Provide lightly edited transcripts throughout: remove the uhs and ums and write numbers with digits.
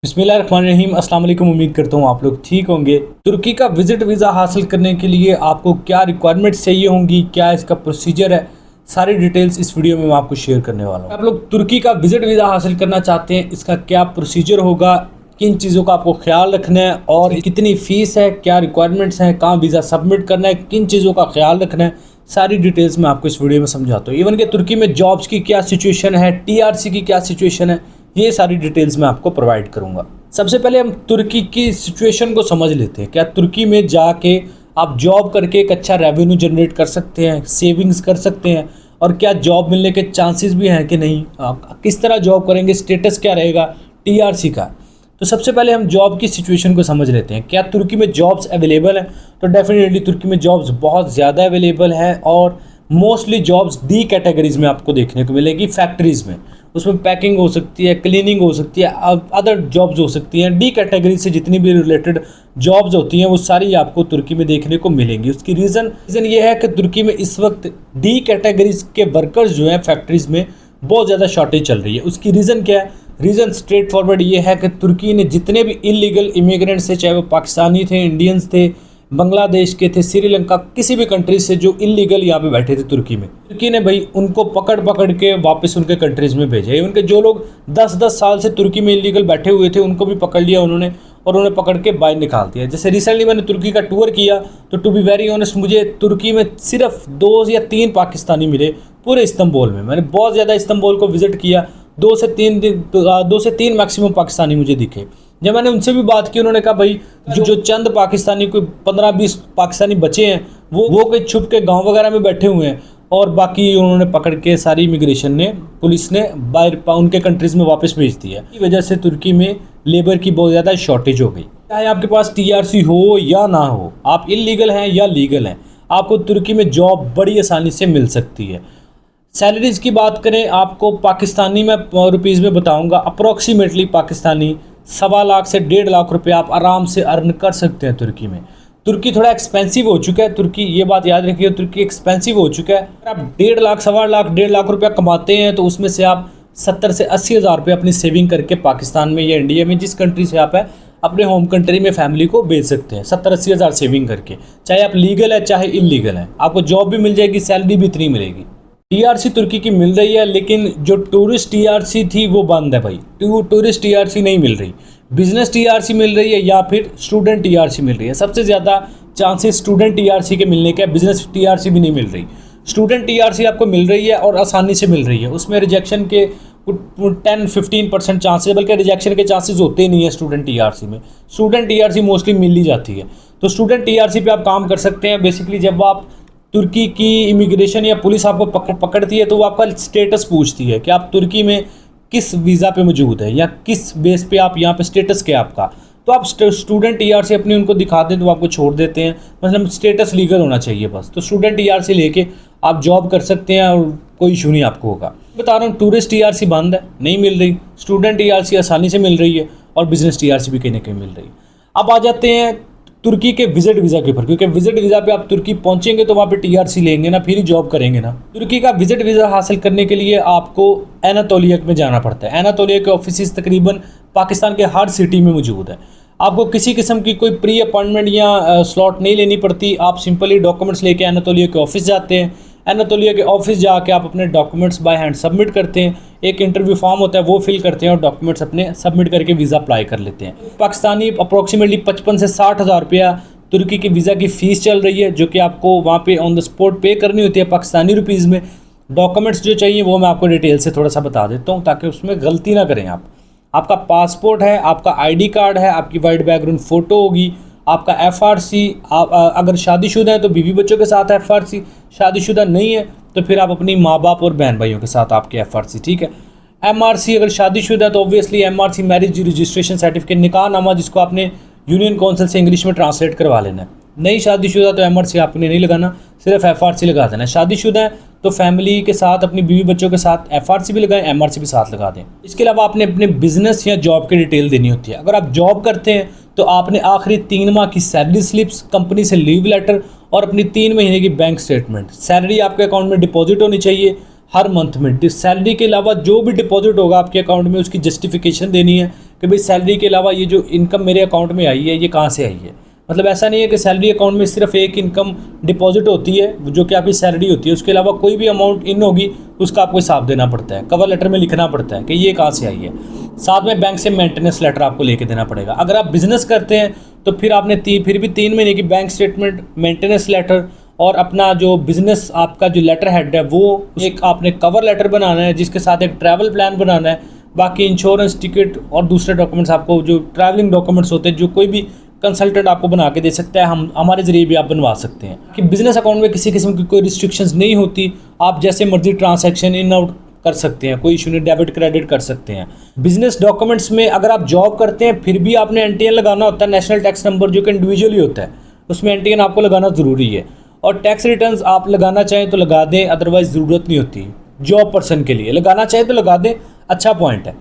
बिस्मिल्लाहिर्रहमानिर्रहीम। अस्सलाम वालेकुम। उम्मीद करता हूँ आप लोग ठीक होंगे। तुर्की का विजिट वीज़ा हासिल करने के लिए आपको क्या रिक्वायरमेंट्स चाहिए होंगी, क्या इसका प्रोसीजर है, सारी डिटेल्स इस वीडियो में मैं आपको शेयर करने वाला हूँ। आप लोग तुर्की का विजिट वीज़ा हासिल करना चाहते हैं, इसका क्या प्रोसीजर होगा, किन चीज़ों का आपको ख्याल रखना है और कितनी फ़ीस है, क्या रिक्वायरमेंट्स हैं, कहाँ वीज़ा सबमिट करना है, किन चीज़ों का ख्याल रखना है, सारी डिटेल्स मैं आपको इस वीडियो में समझाता हूँ। इवन कि तुर्की में जॉब्स की क्या सिचुएशन है, टीआरसी की क्या सिचुएशन है, ये सारी डिटेल्स मैं आपको प्रोवाइड करूँगा। सबसे पहले हम तुर्की की सिचुएशन को समझ लेते हैं। क्या तुर्की में जाके आप जॉब करके एक अच्छा रेवेन्यू जनरेट कर सकते हैं, सेविंग्स कर सकते हैं, और क्या जॉब मिलने के चांसेस भी हैं कि नहीं, आप किस तरह जॉब करेंगे, स्टेटस क्या रहेगा टीआरसी का। तो सबसे पहले हम जॉब की सिचुएशन को समझ लेते हैं। क्या तुर्की में जॉब्स अवेलेबल हैं? तो डेफिनेटली तुर्की में जॉब्स बहुत ज़्यादा अवेलेबल है और मोस्टली जॉब्स डी कैटेगरीज़ में आपको देखने को मिलेगी। फैक्ट्रीज़ में उसमें पैकिंग हो सकती है, क्लीनिंग हो सकती है, अदर जॉब्स हो सकती हैं। डी कैटेगरी से जितनी भी रिलेटेड जॉब्स होती हैं वो सारी आपको तुर्की में देखने को मिलेंगी। उसकी रीज़न ये है कि तुर्की में इस वक्त डी कैटेगरीज के वर्कर्स जो हैं फैक्ट्रीज़ में बहुत ज़्यादा शॉर्टेज चल रही है। उसकी रीज़न क्या है? रीज़न स्ट्रेट फॉरवर्ड ये है कि तुर्की ने जितने भी इलीगल इमिग्रेंट्स थे, चाहे वो पाकिस्तानी थे, इंडियंस थे, बांग्लादेश के थे, श्रीलंका, किसी भी कंट्री से जो इलीगल यहाँ पे बैठे थे तुर्की में, तुर्की ने भाई उनको पकड़ के वापस उनके कंट्रीज़ में भेजा। उनके जो लोग 10-10 साल से तुर्की में इलीगल बैठे हुए थे उनको भी पकड़ लिया उन्होंने और उन्हें पकड़ के बाहर निकाल दिया। जैसे रिसेंटली मैंने तुर्की का टूर किया तो टू बी वेरी ऑनेस्ट मुझे तुर्की में सिर्फ 2 या 3 पाकिस्तानी मिले पूरे इस्तांबुल में। मैंने बहुत ज़्यादा इस्तांबुल को विज़िट किया, 2 से 3 मैक्सिमम पाकिस्तानी मुझे दिखे। जब मैंने उनसे भी बात की उन्होंने कहा भाई जो चंद पाकिस्तानी, कोई 15-20 पाकिस्तानी बचे हैं वो कोई छुप के गांव वगैरह में बैठे हुए हैं और बाकी उन्होंने पकड़ के सारी इमिग्रेशन ने, पुलिस ने बाहर उनके कंट्रीज़ में वापस भेज दिया। इस वजह से तुर्की में लेबर की बहुत ज़्यादा शॉर्टेज हो गई। चाहे आपके पास टीआरसी हो या ना हो, आप इलीगल हैं या लीगल हैं, आपको तुर्की में जॉब बड़ी आसानी से मिल सकती है। सैलरीज़ की बात करें, आपको पाकिस्तानी में रुपीज़ में बताऊंगा, अप्रॉक्सीमेटली पाकिस्तानी 1.25 लाख से 1.5 लाख रुपए आप आराम से अर्न कर सकते हैं तुर्की में। तुर्की थोड़ा एक्सपेंसिव हो चुका है, तुर्की, ये बात याद रखिए, तुर्की एक्सपेंसिव हो चुका है। अगर आप 1.5 लाख, 1.25 लाख, 1.5 लाख रुपया कमाते हैं तो उसमें से आप 70 से 80 हज़ार रुपये अपनी सेविंग करके पाकिस्तान में या इंडिया में, जिस कंट्री से आप है, अपने होम कंट्री में फैमिली को भेज सकते हैं 70-80 हज़ार सेविंग करके। चाहे आप लीगल है चाहे इलीगल है, आपको जॉब भी मिल जाएगी, सैलरी भी इतनी मिलेगी। टीआरसी तुर्की की मिल रही है, लेकिन जो टूरिस्ट टीआरसी थी वो बंद है भाई। टूरिस्ट टीआरसी नहीं मिल रही, बिजनेस टीआरसी मिल रही है या फिर स्टूडेंट टीआरसी मिल रही है। सबसे ज़्यादा चांसेस स्टूडेंट टीआरसी के मिलने के, बिजनेस टीआरसी भी नहीं मिल रही। स्टूडेंट टीआरसी आपको मिल रही है और आसानी से मिल रही है, उसमें रिजेक्शन के 10-15% चांसेस, बल्कि रिजेक्शन के चांसेस होते ही नहीं है स्टूडेंट टीआरसी में। स्टूडेंट टीआरसी मोस्टली मिल ही जाती है, तो स्टूडेंट टीआरसी पे आप काम कर सकते हैं। बेसिकली जब आप तुर्की की इमिग्रेशन या पुलिस आपको पकड़ती है तो वो आपका स्टेटस पूछती है कि आप तुर्की में किस वीज़ा पे मौजूद है या किस बेस पे आप यहाँ पे, स्टेटस क्या आपका। तो आप स्टूडेंट टीआरसी अपनी उनको दिखा दें तो आपको छोड़ देते हैं, मतलब स्टेटस लीगल होना चाहिए बस। तो स्टूडेंट टीआरसी लेके आप जॉब कर सकते हैं और कोई इशू नहीं आपको होगा। बता रहा हूँ टूरिस्ट टीआरसी बंद है, नहीं मिल रही। स्टूडेंट टीआरसी आसानी से मिल रही है और बिजनेस टीआरसी भी कहीं ना कहीं मिल रही है। अब आ जाते हैं तुर्की के विजिट वीज़ा के ऊपर, क्योंकि विजिट वीज़ा पे आप तुर्की पहुंचेंगे तो वहाँ पे टीआरसी लेंगे ना, फिर ही जॉब करेंगे ना। तुर्की का विजिट वीज़ा हासिल करने के लिए आपको एनातोलिया में जाना पड़ता है। एनातोलिया के ऑफिस तकरीबन पाकिस्तान के हर सिटी में मौजूद है। आपको किसी किस्म की कोई प्री अपॉइंटमेंट या स्लॉट नहीं लेनी पड़ती, आप सिंपली डॉक्यूमेंट्स लेके एनातोलिया के ऑफिस जाते हैं। एनातोलिया के ऑफिस जाके आप अपने डॉक्यूमेंट्स बाय हैंड सबमिट करते हैं, एक इंटरव्यू फॉर्म होता है वो फिल करते हैं और डॉक्यूमेंट्स अपने सबमिट करके वीज़ा अप्लाई कर लेते हैं। पाकिस्तानी अप्रॉक्सीमेटली 55 से 60 हज़ार रुपया तुर्की की वीज़ा की फ़ीस चल रही है, जो कि आपको वहाँ पे ऑन द स्पॉट पे करनी होती है पाकिस्तानी रुपीज़ में। डॉक्यूमेंट्स जो चाहिए वो मैं आपको डिटेल से थोड़ा सा बता देता हूँ ताकि उसमें गलती ना करें आप। आपका पासपोर्ट है, आपका आईडी कार्ड है, आपकी वाइट बैकग्राउंड फ़ोटो होगी, आपका एफआरसी, आप अगर शादीशुदा है तो बीवी बच्चों के साथ एफआरसी, शादीशुदा नहीं है तो फिर आप अपनी माँ बाप और बहन भाइयों के साथ आपके एफआरसी, ठीक है। एमआरसी, अगर शादीशुदा है तो obviously MRC, marriage registration certificate, निकाहनामा, जिसको आपने यूनियन काउंसिल से इंग्लिश में ट्रांसलेट करवा लेना है। नहीं शादीशुदा तो एमआरसी आपने नहीं लगाना, सिर्फ एफआरसी लगा देना। शादीशुदा है तो फैमिली के साथ, अपनी बीवी बच्चों के साथ एफआरसी भी लगाएं, एमआरसी भी साथ लगा दें। इसके अलावा आपने अपने बिजनेस या जॉब की डिटेल देनी होती है। अगर आप जॉब करते हैं तो आपने आखिरी 3 माह की सैलरी स्लिप्स, कंपनी से लीव लेटर और अपनी 3 महीने की बैंक स्टेटमेंट, सैलरी आपके अकाउंट में डिपॉजिट होनी चाहिए हर मंथ में। सैलरी के अलावा जो भी डिपॉजिट होगा आपके अकाउंट में उसकी जस्टिफिकेशन देनी है कि भाई सैलरी के अलावा ये जो इनकम मेरे अकाउंट में आई है ये कहाँ से आई है। मतलब ऐसा नहीं है कि सैलरी अकाउंट में सिर्फ एक इनकम डिपॉजिट होती है जो कि आपकी सैलरी होती है, उसके अलावा कोई भी अमाउंट इन होगी उसका आपको हिसाब देना पड़ता है, कवर लेटर में लिखना पड़ता है कि ये कहाँ से आई है। साथ में बैंक से मेंटेनेंस लेटर आपको लेके देना पड़ेगा। अगर आप बिजनेस करते हैं तो फिर आपने फिर भी 3 महीने की बैंक स्टेटमेंट, मेंटेनेंस लेटर और अपना जो बिज़नेस आपका जो लेटर हेड है वो एक आपने कवर लेटर बनाना है, जिसके साथ एक ट्रैवल प्लान बनाना है। बाकी इंश्योरेंस, टिकट और दूसरे डॉक्यूमेंट्स आपको जो ट्रैवलिंग डॉक्यूमेंट्स होते हैं जो कोई भी कंसल्टेंट आपको बना के दे सकता है, हम हमारे ज़रिए भी आप बनवा सकते हैं। कि बिज़नेस अकाउंट में किसी किस्म की कोई रिस्ट्रिक्शंस नहीं होती, आप जैसे मर्जी ट्रांजैक्शन इन आउट कर सकते हैं, कोई इशू नहीं, डेबिट क्रेडिट कर सकते हैं। बिजनेस डॉक्यूमेंट्स में अगर आप जॉब करते हैं फिर भी आपने एनटीएन लगाना होता है, नेशनल टैक्स नंबर, जो कि इंडिविजुअली होता है, उसमें एनटीएन आपको लगाना ज़रूरी है। और टैक्स रिटर्न्स आप लगाना चाहें तो लगा दें, अदरवाइज़ ज़रूरत नहीं होती। जॉब पर्सन के लिए लगाना चाहें तो लगा दें, अच्छा पॉइंट है।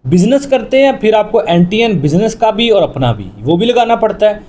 बिजनेस करते हैं फिर आपको एनटीएन बिजनेस का भी और अपना भी वो भी लगाना पड़ता है,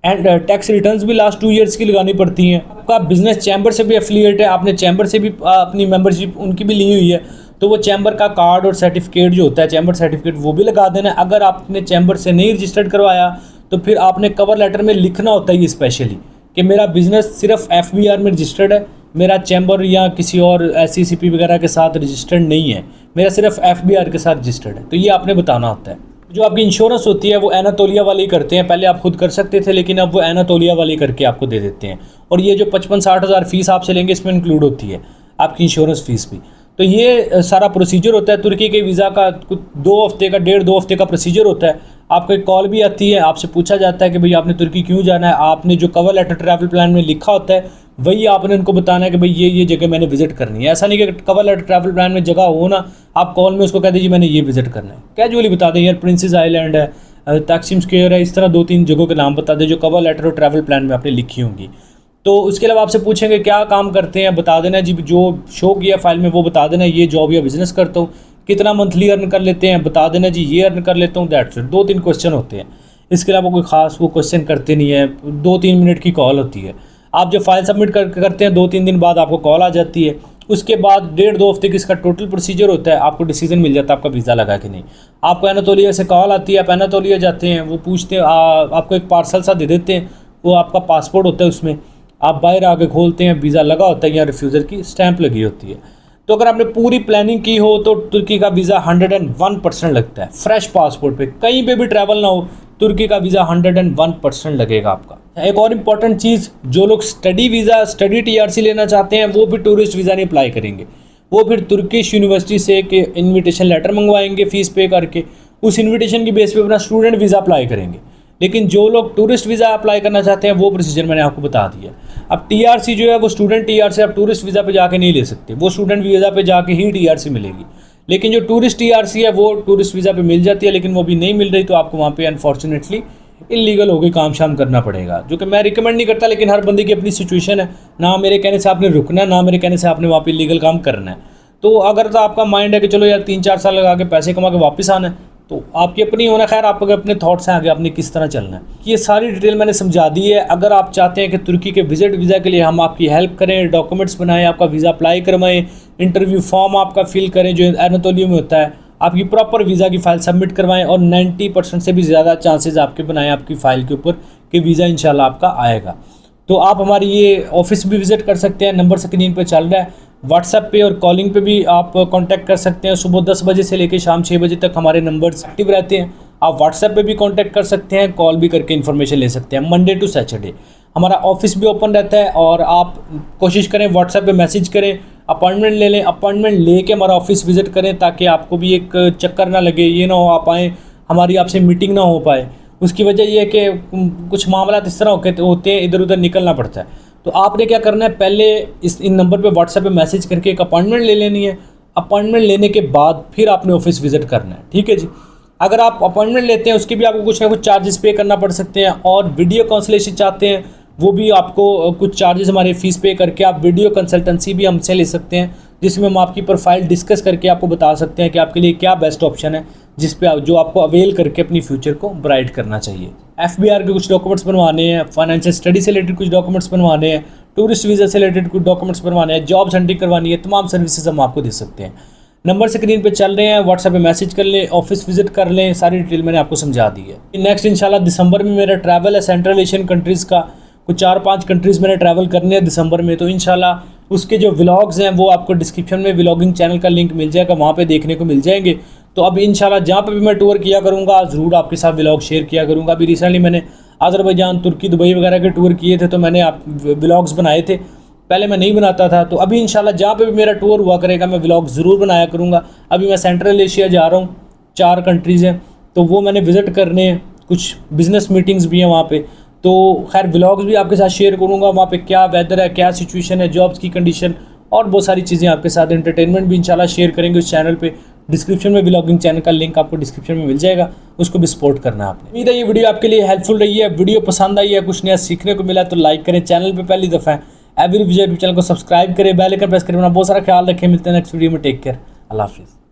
एंड टैक्स रिटर्न्स भी लास्ट 2 ईयर्स की लगानी पड़ती हैं। आपका बिजनेस चैम्बर से भी एफिलिएट है, आपने चैम्बर से भी अपनी मेंबरशिप उनकी भी ली हुई है, तो वो चैम्बर का कार्ड और सर्टिफिकेट जो होता है, चैम्बर सर्टिफिकेट, वो भी लगा देना है। अगर आपने चैम्बर से नहीं रजिस्टर्ड करवाया तो फिर आपने कवर लेटर में लिखना होता है ये स्पेशली कि मेरा बिजनेस सिर्फ एफबीआर में रजिस्टर्ड है, मेरा चैम्बर या किसी और एससीसीपी वगैरह के साथ रजिस्टर्ड नहीं है, मेरा सिर्फ एफबीआर के साथ रजिस्टर्ड है। तो ये आपने बताना होता है। जो आपकी इंश्योरेंस होती है वो एनातोलिया वाले ही करते हैं, पहले आप खुद कर सकते थे लेकिन अब वो एनातोलिया वाले करके आपको दे देते हैं। और ये जो 55-60 हज़ार फीस आपसे लेंगे इसमें इंक्लूड होती है आपकी इंश्योरेंस फीस भी। तो ये सारा प्रोसीजर होता है। तुर्की के वीज़ा का 2 हफ्ते का 1.5-2 हफ्ते का प्रोसीजर होता है। आपको एक कॉल भी आती है, आपसे पूछा जाता है कि भाई आपने तुर्की क्यों जाना है। आपने जो कवर लेटर ट्रैवल प्लान में लिखा होता है वही आपने उनको बताना है कि भाई ये जगह मैंने विजिट करनी है। ऐसा नहीं कि कवर लेटर ट्रैवल प्लान में जगह हो ना, आप कॉल में उसको कह दीजिए मैंने ये विजिट करना है, कैजुअली बता दें यार प्रिंसेस आइलैंड है, तकसीम स्क्वायर है, इस तरह 2-3 जगहों के नाम बता दें जो कवर लेटर और ट्रैवल प्लान में आपने लिखी होंगी। तो उसके अलावा आपसे पूछेंगे क्या काम करते हैं, बता देना जी, जो शो किया फाइल में वो बता देना, ये जॉब या बिजनेस करता हूँ, कितना मंथली अर्न कर लेते हैं बता देना जी, ये अर्न कर लेता हूँ, दैट्स इट। 2-3 क्वेश्चन होते हैं, इसके अलावा कोई ख़ास वो क्वेश्चन करते नहीं है। 2-3 मिनट की कॉल होती है। आप जब फाइल सबमिट करते हैं 2-3 दिन बाद आपको कॉल आ जाती है। उसके बाद 1.5-2 हफ्ते की इसका टोटल प्रोसीजर होता है, आपको डिसीजन मिल जाता है आपका वीज़ा लगा कि नहीं। आपको एनातोलिया से कॉल आती है, आप एनातोलिया जाते हैं, वो पूछते हैं, आपको एक पार्सल सा दे देते हैं, वो आपका पासपोर्ट होता है, उसमें आप बाहर आके खोलते हैं, वीज़ा लगा होता है या रिफ्यूज़ल की स्टैंप लगी होती है। तो अगर आपने पूरी प्लानिंग की हो तो तुर्की का वीज़ा 101% लगता है। फ्रेश पासपोर्ट पे कहीं पे भी ट्रैवल ना हो, तुर्की का वीज़ा 101% लगेगा आपका। एक और इम्पॉर्टेंट चीज़, जो लोग स्टडी वीज़ा, स्टडी टीआरसी लेना चाहते हैं वो भी टूरिस्ट वीज़ा नहीं अप्लाई करेंगे। वो फिर तुर्किश यूनिवर्सिटी से एक इन्विटेशन लेटर मंगवाएंगे फ़ीस पे करके, उस इन्विटेशन की बेस पे अपना स्टूडेंट वीज़ा अप्लाई करेंगे। लेकिन जो लोग टूरिस्ट वीज़ा अप्लाई करना चाहते हैं वो प्रोसीजर मैंने आपको बता दिया। अब टीआरसी जो है वो स्टूडेंट टीआरसी आप टूरिस्ट वीज़ा पे जाके नहीं ले सकते, वो स्टूडेंट वीज़ा पे जाके ही टीआरसी मिलेगी। लेकिन जो टूरिस्ट टीआरसी है वो टूरिस्ट वीज़ा पे मिल जाती है, लेकिन वो भी नहीं मिल रही तो आपको वहाँ पे अनफॉर्चुनेटली इलीगल हो गई काम शाम करना पड़ेगा, जो कि मैं रिकमेंड नहीं करता। लेकिन हर बंदे की अपनी सिचुएशन है, ना मेरे कहने से आपने रुकना है, ना मेरे कहने से आपने वहाँ पे इलीगल काम करना है। तो अगर तो आपका माइंड है कि चलो यार 3-4 साल लगा के पैसे कमा के वापस आना है, तो आपकी अपनी होना। खैर आपको अपने थॉट्स हैं आगे आपने किस तरह चलना है, ये सारी डिटेल मैंने समझा दी है। अगर आप चाहते हैं कि तुर्की के विजिट वीज़ा के लिए हम आपकी हेल्प करें, डॉक्यूमेंट्स बनाएं, आपका वीज़ा अप्लाई करवाएं, इंटरव्यू फॉर्म आपका फिल करें जो एनातोलिया में होता है, आपकी प्रॉपर वीज़ा की फ़ाइल सबमिट करवाएं और 90% से भी ज़्यादा चांसेस आपके बनाएं आपकी फ़ाइल के ऊपर कि वीज़ा इंशाल्लाह आपका आएगा। तो आप हमारी ये ऑफिस भी विज़िट कर सकते हैं, नंबर स्क्रीन पर चल रहा है। व्हाट्सएप पे और कॉलिंग पे भी आप कांटेक्ट कर सकते हैं। सुबह 10 बजे से लेकर शाम 6 बजे तक हमारे नंबर्स एक्टिव रहते हैं। आप व्हाट्सएप पे भी कांटेक्ट कर सकते हैं, कॉल भी करके इन्फॉर्मेशन ले सकते हैं। मंडे टू सैटरडे हमारा ऑफिस भी ओपन रहता है और आप कोशिश करें व्हाट्सएप पे मैसेज करें, अपॉइंटमेंट ले लें, अपॉइंटमेंट लेके हमारा ऑफिस विज़िट करें ताकि आपको भी एक चक्कर ना लगे, ये ना हो आप आएँ हमारी आपसे मीटिंग ना हो पाए। उसकी वजह ये है कि कुछ मामला इस तरह होते हैं, इधर उधर निकलना पड़ता है। तो आपने क्या करना है, पहले इन नंबर पे व्हाट्सएप पे मैसेज करके एक अपॉइंटमेंट ले लेनी है। अपॉइंटमेंट लेने के बाद फिर आपने ऑफिस विज़िट करना है, ठीक है जी। अगर आप अपॉइंटमेंट लेते हैं उसके भी आपको कुछ ना कुछ चार्जेस पे करना पड़ सकते हैं, और वीडियो कंसल्टेशन चाहते हैं वो भी आपको कुछ चार्जेस हमारे फ़ीस पे करके आप वीडियो कंसल्टेंसी भी हमसे ले सकते हैं, जिसमें हम आपकी प्रोफाइल डिस्कस करके आपको बता सकते हैं कि आपके लिए क्या बेस्ट ऑप्शन है, जिस पे जो आपको अवेल करके अपनी फ्यूचर को ब्राइट करना चाहिए। एफबीआर के कुछ डॉक्यूमेंट्स बनवाने हैं, फाइनेंशियल स्टडी से रिलेटेड कुछ डॉक्यूमेंट्स बनवाने हैं, टूरिस्ट वीज़ा से रिलेटेड कुछ डॉक्यूमेंट्स बनवाने हैं, जॉब हंटिंग करवानी है, तमाम सर्विसेज हम आपको दे सकते हैं। नंबर स्क्रीन पे चल रहे हैं, व्हाट्सएप पे मैसेज कर लें, ऑफिस विजिट कर लें, सारी डिटेल मैंने आपको समझा दी है। नेक्स्ट इंशाल्लाह दिसंबर में मेरा ट्रैवल है सेंट्रल एशियन कंट्रीज़ का, कुछ 4-5 कंट्रीज़ मैंने ट्रैवल करने हैं दिसंबर में, तो इंशाल्लाह उसके जो व्लॉग्स हैं वो आपको डिस्क्रिप्शन में व्लॉगिंग चैनल का लिंक मिल जाएगा, वहाँ पे देखने को मिल जाएंगे। तो अब इंशाल्लाह जहाँ पे भी मैं टूर किया करूँगा ज़रूर आपके साथ व्लॉग शेयर किया करूँगा। अभी रिसेंटली मैंने अज़रबैजान, तुर्की, दुबई वगैरह के टूर किए थे, तो मैंने आप व्लॉग्स बनाए थे, पहले मैं नहीं बनाता था। तो अभी इंशाल्लाह जहाँ पे भी मेरा टूर हुआ करेगा मैं व्लॉग ज़रूर बनाया करूँगा। अभी मैं सेंट्रल एशिया जा रहा हूँ, 4 कंट्रीज़ हैं, तो वो मैंने विज़िट करने हैं, कुछ बिज़नेस मीटिंग्स भी हैं वहाँ पे, तो खैर व्लॉग्स भी आपके साथ शेयर करूँगा। वहाँ पे क्या वेदर है, क्या सिचुएशन है, जॉब्स की कंडीशन और बहुत सारी चीज़ें आपके साथ, एंटरटेनमेंट भी इंशाल्लाह शेयर करेंगे उस चैनल पे। डिस्क्रिप्शन में व्लॉगिंग चैनल का लिंक आपको डिस्क्रिप्शन में मिल जाएगा, उसको भी सपोर्ट करना है आपने। उम्मीद है ये वीडियो आपके लिए हेल्पफुल रही है, वीडियो पसंद आई है, कुछ नया सीखने को मिला तो लाइक करें, चैनल पर पहली दफ़ा है एवरी विजय चैनल को सब्सक्राइब करें, बेल आइकन प्रेस करें। अपना बहुत सारा ख्याल रखें, मिलते हैं नेक्स्ट वीडियो में, टेक केयर, अल्लाह हाफिज़।